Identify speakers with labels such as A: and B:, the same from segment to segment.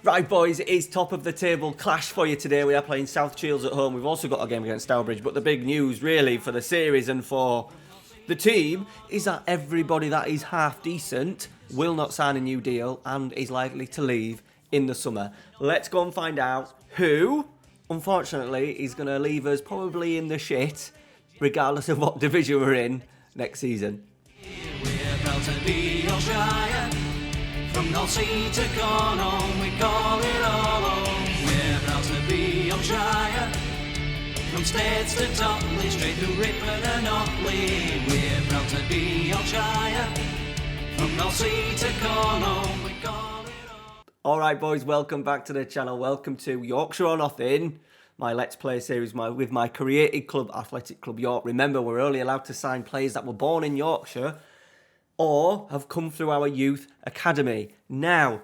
A: Right, boys, it is top of the table clash for you today. We are playing South Shields at home. We've also got a game against Stourbridge, but the big news, really, for the series and for the team is that everybody that is half decent will not sign a new deal and is likely to leave in the summer. Let's go and find out who, unfortunately, is going to leave us probably in the shit, regardless of what division we're in next season.
B: We're proud to be Yorkshire. From North Sea to Cornwall, we call it all home. We're proud to be Yorkshire. From States to Totley, straight to Ripon and Otley. We're proud to be Yorkshire. From North Sea to Cornwall, we call it all.
A: Alright, boys, welcome back to the channel. Welcome to Yorkshire or Nothing, my Let's Play series with my created club, Athletic Club York. Remember, we're only allowed to sign players that were born in Yorkshire or have come through our youth academy. Now,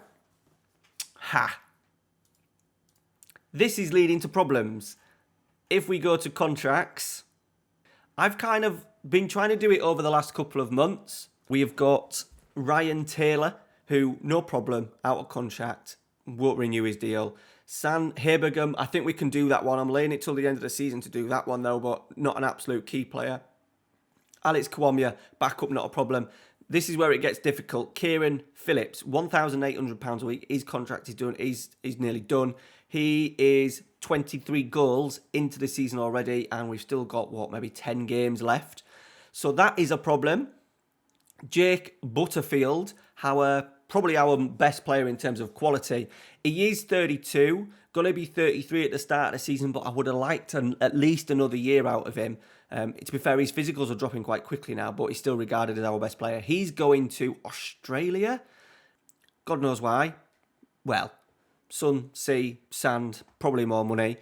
A: this is leading to problems. If we go to contracts, I've kind of been trying to do it over the last couple of months. We have got Ryan Taylor, who, no problem, out of contract, won't renew his deal. San Habergam, I think we can do that one. I'm laying it till the end of the season to do that one, though, but not an absolute key player. Alex Kwamya, back up, not a problem. This is where it gets difficult. Kieran Phillips, £1,800 a week. His contract is done. He's nearly done. He is 23 goals into the season already, and we've still got, maybe 10 games left. So that is a problem. Jake Butterfield, probably our best player in terms of quality. He is 32, going to be 33 at the start of the season, but I would have liked at least another year out of him. To be fair, his physicals are dropping quite quickly now, but he's still regarded as our best player. He's going to Australia. God knows why. Well, sun, sea, sand, probably more money.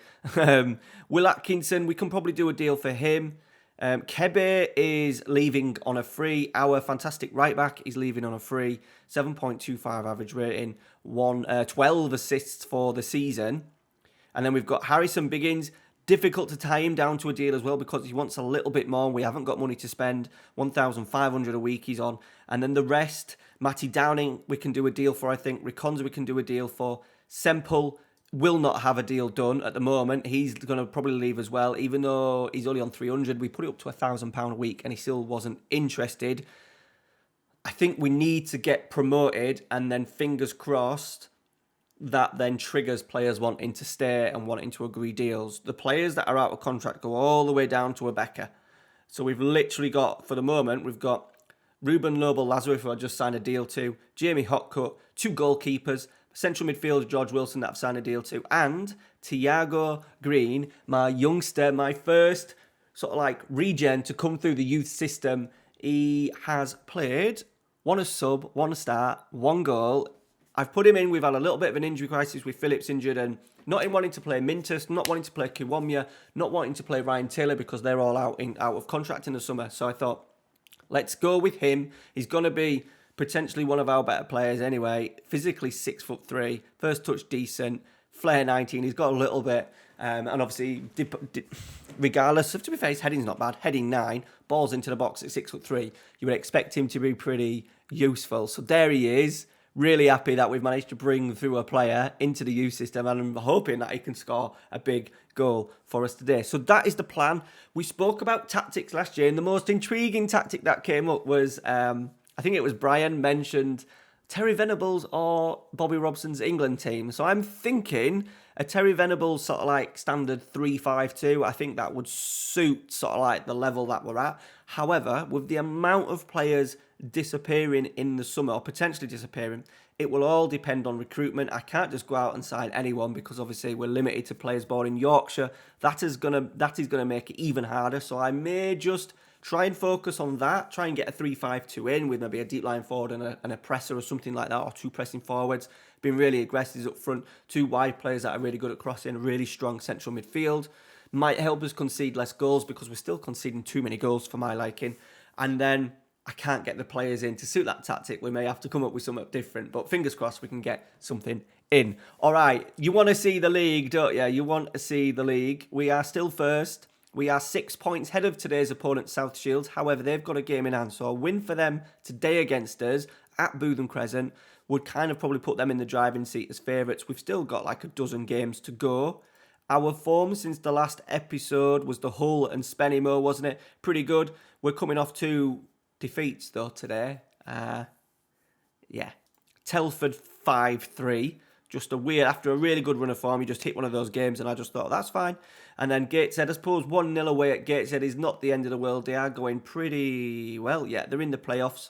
A: Will Atkinson, we can probably do a deal for him. Kebe is leaving on a free. Our fantastic right back is leaving on a free. 7.25 average rating. 12 assists for the season. And then we've got Harrison Biggins. Difficult to tie him down to a deal as well because he wants a little bit more. We haven't got money to spend. 1,500 a week he's on. And then the rest, Matty Downing, we can do a deal for, I think. Riconza, we can do a deal for. Semple will not have a deal done at the moment. He's going to probably leave as well. Even though he's only on 300, we put it up to £1,000 a week and he still wasn't interested. I think we need to get promoted and then fingers crossed that then triggers players wanting to stay and wanting to agree deals. The players that are out of contract go all the way down to a Becker. So we've literally got, for the moment, we've got Ruben Noble-Lazarus, who I just signed a deal to, Jamie Hotcut, 2 goalkeepers, central midfielder George Wilson that I've signed a deal to, and Tiago Green, my youngster, my first sort of like regen to come through the youth system. He has played 1 as sub, 1 a start, 1 goal. I've put him in. We've had a little bit of an injury crisis with Phillips injured and not in wanting to play Mintus, not wanting to play Kiwamya, not wanting to play Ryan Taylor because they're all out of contract in the summer. So I thought, let's go with him. He's going to be potentially one of our better players anyway. Physically 6'3", first touch decent, flair 19. He's got a little bit, and obviously, regardless of, to be fair, his heading's not bad. Heading 9, balls into the box at 6'3". You would expect him to be pretty useful. So there he is. Really happy that we've managed to bring through a player into the youth system, and I'm hoping that he can score a big goal for us today. So that is the plan. We spoke about tactics last year, and the most intriguing tactic that came up was, I think it was Brian mentioned Terry Venables or Bobby Robson's England team. So I'm thinking a Terry Venables sort of like standard 3-5-2. I think that would suit sort of like the level that we're at. However, with the amount of players disappearing in the summer, or potentially disappearing, it will all depend on recruitment. I can't just go out and sign anyone because obviously we're limited to players born in Yorkshire. That is gonna make it even harder. So I may just try and focus on that, try and get a 3-5-2 in with maybe a deep line forward and a presser or something like that, or 2 pressing forwards, being really aggressive up front, 2 wide players that are really good at crossing, really strong central midfield. Might help us concede less goals because we're still conceding too many goals for my liking. And then I can't get the players in to suit that tactic. We may have to come up with something different, but fingers crossed we can get something in. All right, you want to see the league, don't you? You want to see the league. We are still first. We are 6 points ahead of today's opponent, South Shields. However, they've got a game in hand, so a win for them today against us at Bootham Crescent would kind of probably put them in the driving seat as favourites. We've still got like a dozen games to go. Our form since the last episode was the Hull and Spennymoor, wasn't it? Pretty good. We're coming off 2 defeats though today. Telford 5-3. Just a weird, after a really good run of form, you just hit one of those games and I just thought, that's fine. And then Gateshead, I suppose 1-0 away at Gateshead is not the end of the world. They are going pretty well. Yeah, they're in the playoffs.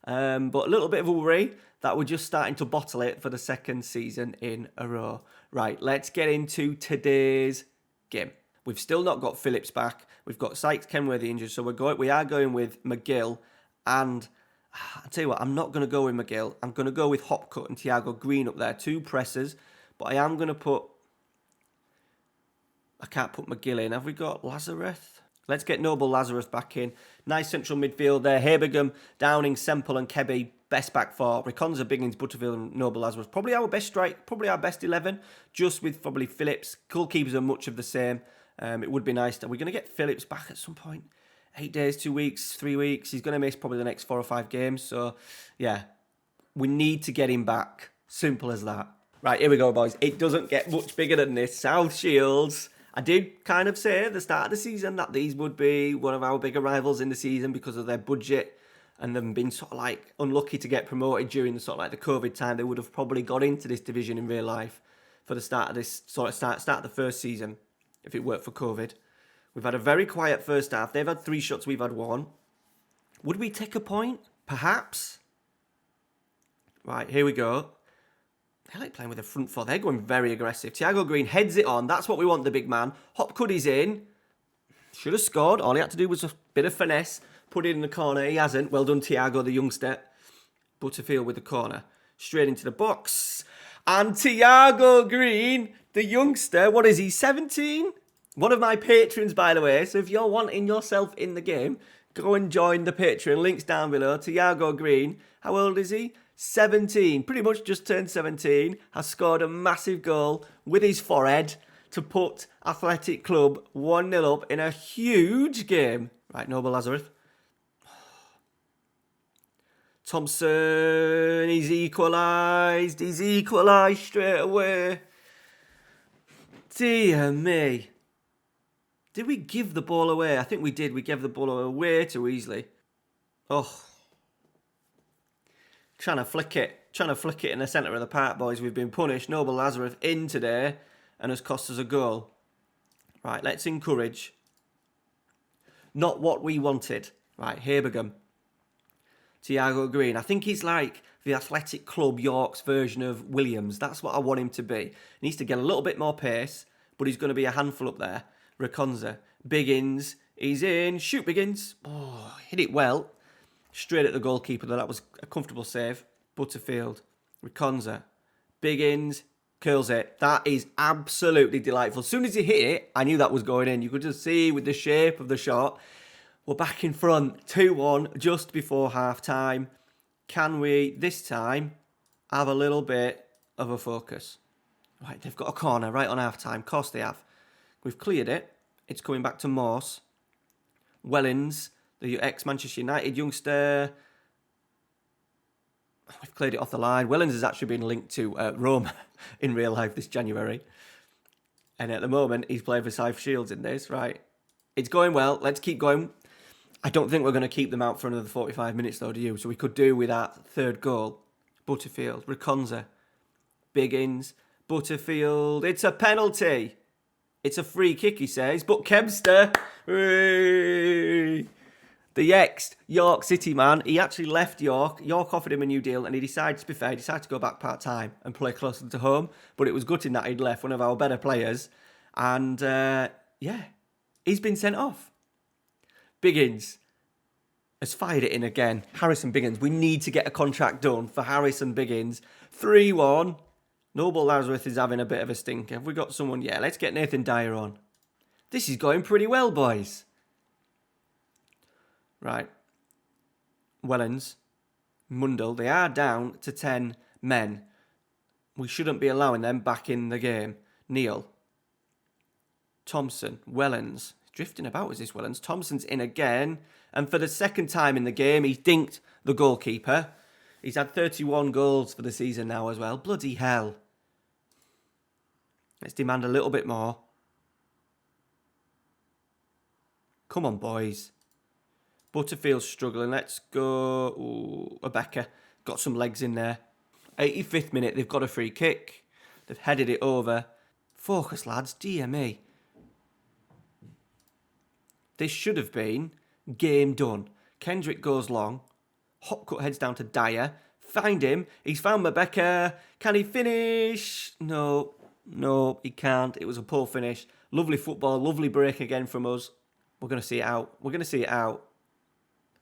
A: But a little bit of a worry that we're just starting to bottle it for the second season in a row. Right, let's get into today's game. We've still not got Phillips back. We've got Sykes, Kenworthy injured, so we are going with McGill. And I'll tell you what, I'm not going to go with McGill. I'm going to go with Hopcutt and Thiago Green up there. 2 pressers, but I am going to put... I can't put McGill in. Have we got Lazarus? Let's get Noble Lazarus back in. Nice central midfield there. Habergam, Downing, Semple and Kebby. Best back 4. Reconza, Biggins, Butterfield and Noble Lazarus. Probably our best strike. Probably our best 11. Just with probably Phillips. Goalkeepers are much of the same. It would be nice. Are we going to get Phillips back at some point? 8 days, 2 weeks, 3 weeks. He's going to miss probably the next 4 or 5 games. So, yeah. We need to get him back. Simple as that. Right, here we go, boys. It doesn't get much bigger than this. South Shields. I did kind of say at the start of the season that these would be one of our bigger rivals in the season because of their budget and them being sort of like unlucky to get promoted during the sort of like the COVID time. They would have probably got into this division in real life for the start of this sort of start of the first season if it weren't for COVID. We've had a very quiet first half. They've had 3 shots, we've had 1. Would we take a point? Perhaps. Right, here we go. They like playing with the front 4. They're going very aggressive. Thiago Green heads it on. That's what we want, the big man. Hopcutt is in. Should have scored. All he had to do was a bit of finesse. Put it in the corner. He hasn't. Well done, Thiago, the youngster. Butterfield with the corner. Straight into the box. And Thiago Green, the youngster. What is he, 17? One of my patrons, by the way. So if you're wanting yourself in the game, go and join the Patreon. Links down below. Thiago Green. How old is he? 17, pretty much just turned 17, has scored a massive goal with his forehead to put Athletic Club 1-0 up in a huge game. Right, Noble Lazarus. Thompson, he's equalised straight away. Dear me. Did we give the ball away? I think we did. We gave the ball away way too easily. Oh. Trying to flick it in the centre of the park, boys. We've been punished. Noble Lazarus in today and has cost us a goal. Right, let's encourage. Not what we wanted. Right, Habergam. Thiago Green. I think he's like the Athletic Club York's version of Williams. That's what I want him to be. He needs to get a little bit more pace, but he's going to be a handful up there. Reconza. Biggins. He's in. Shoot, Biggins. Oh, hit it well. Straight at the goalkeeper, though. That was a comfortable save. Butterfield. Reconza. Biggins. Curls it. That is absolutely delightful. As soon as he hit it, I knew that was going in. You could just see with the shape of the shot. We're back in front. 2-1 just before half-time. Can we, this time, have a little bit of a focus? Right, they've got a corner right on half-time. Of course they have. We've cleared it. It's coming back to Morse. Wellens. The ex-Manchester United youngster. We've cleared it off the line. Wellens has actually been linked to Rome in real life this January. And at the moment, he's playing for South Shields in this. Right. It's going well. Let's keep going. I don't think we're going to keep them out for another 45 minutes, though, do you? So we could do with that third goal. Butterfield. Reconza. Biggins. Butterfield. It's a penalty. It's a free kick, he says. But Kempster. Hooray! The ex-York City man, he actually left York. York offered him a new deal and he decided, to be fair, to go back part-time and play closer to home. But it was gutting that he'd left, one of our better players. And, he's been sent off. Biggins has fired it in again. Harrison Biggins, we need to get a contract done for Harrison Biggins. 3-1. Noble Lazarus is having a bit of a stinker. Have we got someone? Yeah, let's get Nathan Dyer on. This is going pretty well, boys. Right. Wellens. Mundell. They are down to 10 men. We shouldn't be allowing them back in the game. Neil. Thompson. Wellens. Drifting about is this Wellens. Thompson's in again. And for the second time in the game, he dinked the goalkeeper. He's had 31 goals for the season now as well. Bloody hell. Let's demand a little bit more. Come on, boys. Butterfield's struggling. Let's go. Ooh, Rebecca. Got some legs in there. 85th minute, they've got a free kick. They've headed it over. Focus, lads. Dear me. This should have been game done. Kendrick goes long. Hopcut heads down to Dyer. Find him. He's found Rebecca. Can he finish? No, he can't. It was a poor finish. Lovely football. Lovely break again from us. We're going to see it out.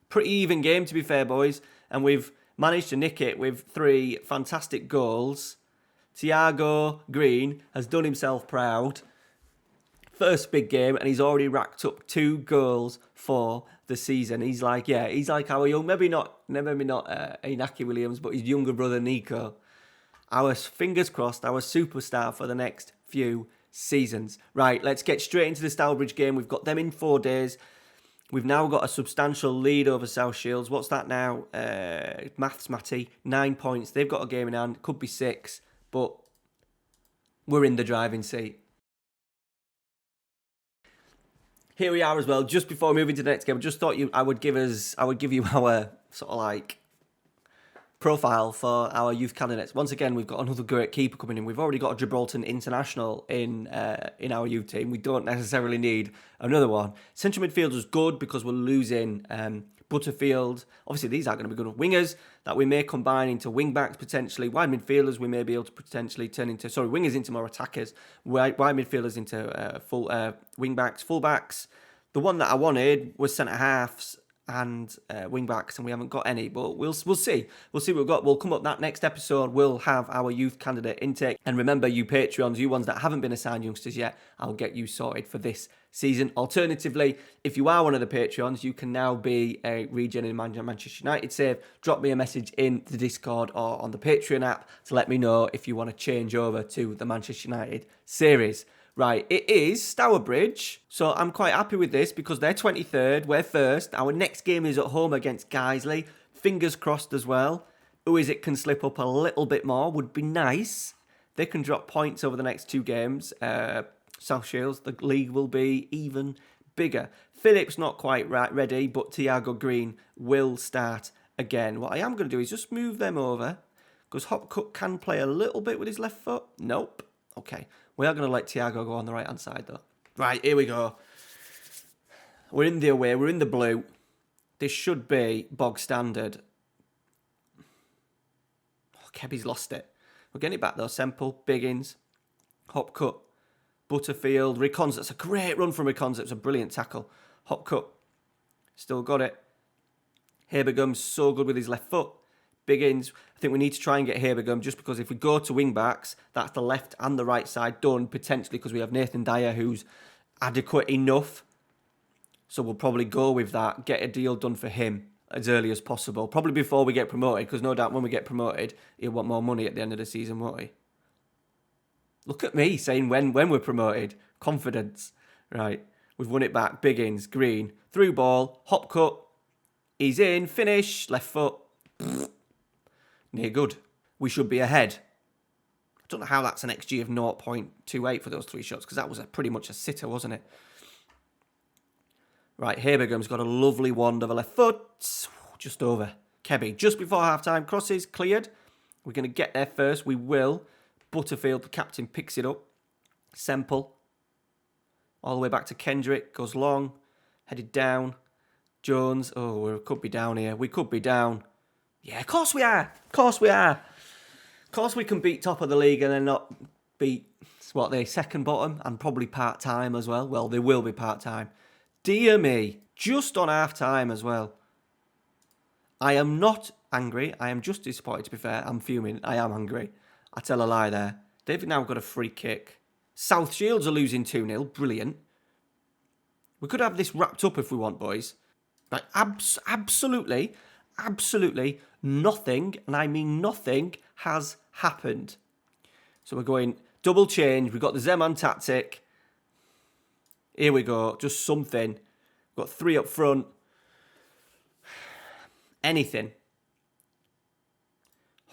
A: Pretty even game, to be fair, boys. And we've managed to nick it with 3 fantastic goals. Tiago Green has done himself proud. First big game, and he's already racked up 2 goals for the season. He's like our young, maybe not Inaki Williams, but his younger brother Nico. Our fingers crossed, our superstar for the next few seasons. Right, let's get straight into the Stourbridge game. We've got them in 4 days. We've now got a substantial lead over South Shields. What's that now? Matty, 9 points. They've got a game in hand. Could be 6, but we're in the driving seat. Here we are as well. Just before moving to the next game, I just thought I would give you our sort of like profile for our youth candidates. Once again, we've got another great keeper coming in. We've already got a Gibraltar international in our youth team. We don't necessarily need another one. Central midfield is good because we're losing Butterfield. Obviously, these aren't going to be good wingers that we may combine into wing backs potentially. Wide midfielders we may be able to potentially turn into wingers into more attackers. Wide midfielders into full wing backs, full backs. The one that I wanted was centre halves and wing backs, and we haven't got any, but we'll see. We'll see what we've got. We'll come up that next episode. We'll have our youth candidate intake. And remember, you Patreons, you ones that haven't been assigned youngsters yet, I'll get you sorted for this season. Alternatively, if you are one of the Patreons, you can now be a Regen in Manchester United save. Drop me a message in the Discord or on the Patreon app to let me know if you want to change over to the Manchester United series. Right, it is Stourbridge, so I'm quite happy with this because they're 23rd, we're first. Our next game is at home against Guiseley. Fingers crossed as well. Who is it can slip up a little bit more would be nice. They can drop points over the next 2 games. South Shields, the league will be even bigger. Phillips not quite ready, but Tiago Green will start again. What I am going to do is just move them over because Hopcut can play a little bit with his left foot. Nope. Okay. We are going to let Tiago go on the right-hand side, though. Right, here we go. We're in the away. We're in the blue. This should be bog standard. Oh, Keby's lost it. We're getting it back, though. Semple, Biggins, Hopcut, Butterfield, Recons. That's a great run from Recons. It's a brilliant tackle. Hopcut, still got it. Habergum's so good with his left foot. Biggins, I think we need to try and get Habergum just because if we go to wing backs, that's the left and the right side done potentially because we have Nathan Dyer who's adequate enough. So we'll probably go with that, get a deal done for him as early as possible. Probably before we get promoted because no doubt when we get promoted, he'll want more money at the end of the season, won't he? Look at me saying when we're promoted. Confidence. Right, we've won it back. Biggins, Green, through ball, Hopcut. He's in, finish, left foot. Near good. We should be ahead. I don't know how that's an XG of 0.28 for those 3 shots because that was pretty much a sitter, wasn't it? Right, Habergum's got a lovely wand of a left foot. Just over. Kebby, just before half-time, crosses, cleared. We're going to get there first. We will. Butterfield, the captain, picks it up. Semple. All the way back to Kendrick. Goes long. Headed down. Jones. Oh, we could be down here. We could be down. Yeah, of course we are. Of course we are. Of course we can beat top of the league and then not beat, second bottom and probably part-time as well. Well, they will be part-time. Dear me. Just on half-time as well. I am not angry. I am just disappointed, to be fair. I'm fuming. I am angry. I tell a lie there. They've now got a free kick. South Shields are losing 2-0. Brilliant. We could have this wrapped up if we want, boys. Like, absolutely nothing, and I mean nothing, has happened. So we're going double change. We've got the Zeman tactic. Here we go. Just something. We've got 3 up front. Anything.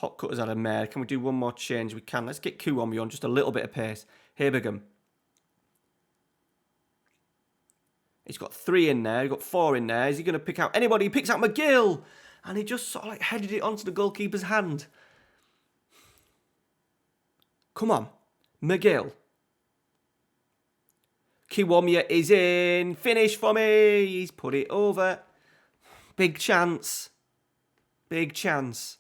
A: Hot Cutter's had a mare. Can we do one more change? We can. Let's get Kuomi on just a little bit of pace. Habergam. He's got 3 in there. He's got 4 in there. Is he going to pick out anybody? He picks out McGill. And he just sort of like headed it onto the goalkeeper's hand. Come on. McGill. Kiwomia is in. Finish for me. He's put it over. Big chance. Big chance.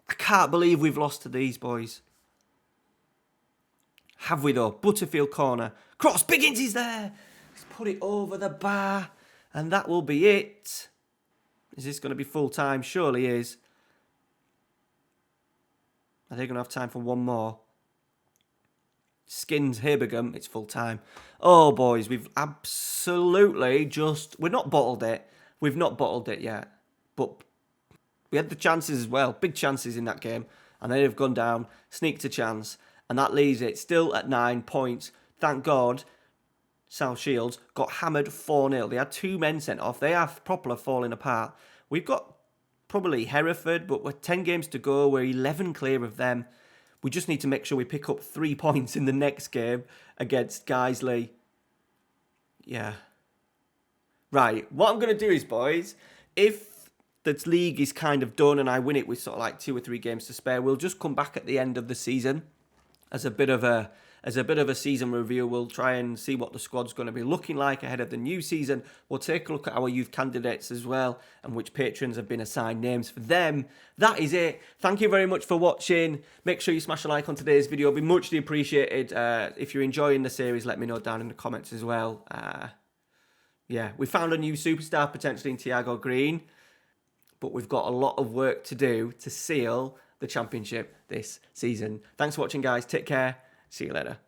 A: I can't believe we've lost to these boys. Have we though? Butterfield corner. Cross. Biggins is there. He's put it over the bar. And that will be it. Is this going to be full time? Surely is. Are they going to have time for one more? Skins Habergam. It's full time. Oh, boys. We've absolutely just... We've not bottled it. We've not bottled it yet. But we had the chances as well. Big chances in that game. And they have gone down. Sneaked a chance. And that leaves it still at 9 points. Thank God South Shields got hammered 4-0. They had 2 men sent off. They are properly falling apart. We've got probably Hereford, but we're 10 games to go. We're 11 clear of them. We just need to make sure we pick up 3 points in the next game against Guiseley. Yeah. Right, what I'm going to do is, boys, if the league is kind of done and I win it with sort of like 2 or 3 games to spare, we'll just come back at the end of the season as a bit of a season review. We'll try and see what the squad's going to be looking like ahead of the new season. We'll take a look at our youth candidates as well and which patrons have been assigned names for them. That is it. Thank you very much for watching. Make sure you smash a like on today's video. It'll be muchly appreciated. If you're enjoying the series, let me know down in the comments as well. Yeah, we found a new superstar potentially in Thiago Green, but we've got a lot of work to do to seal the championship this season. Thanks for watching, guys. Take care. See you later.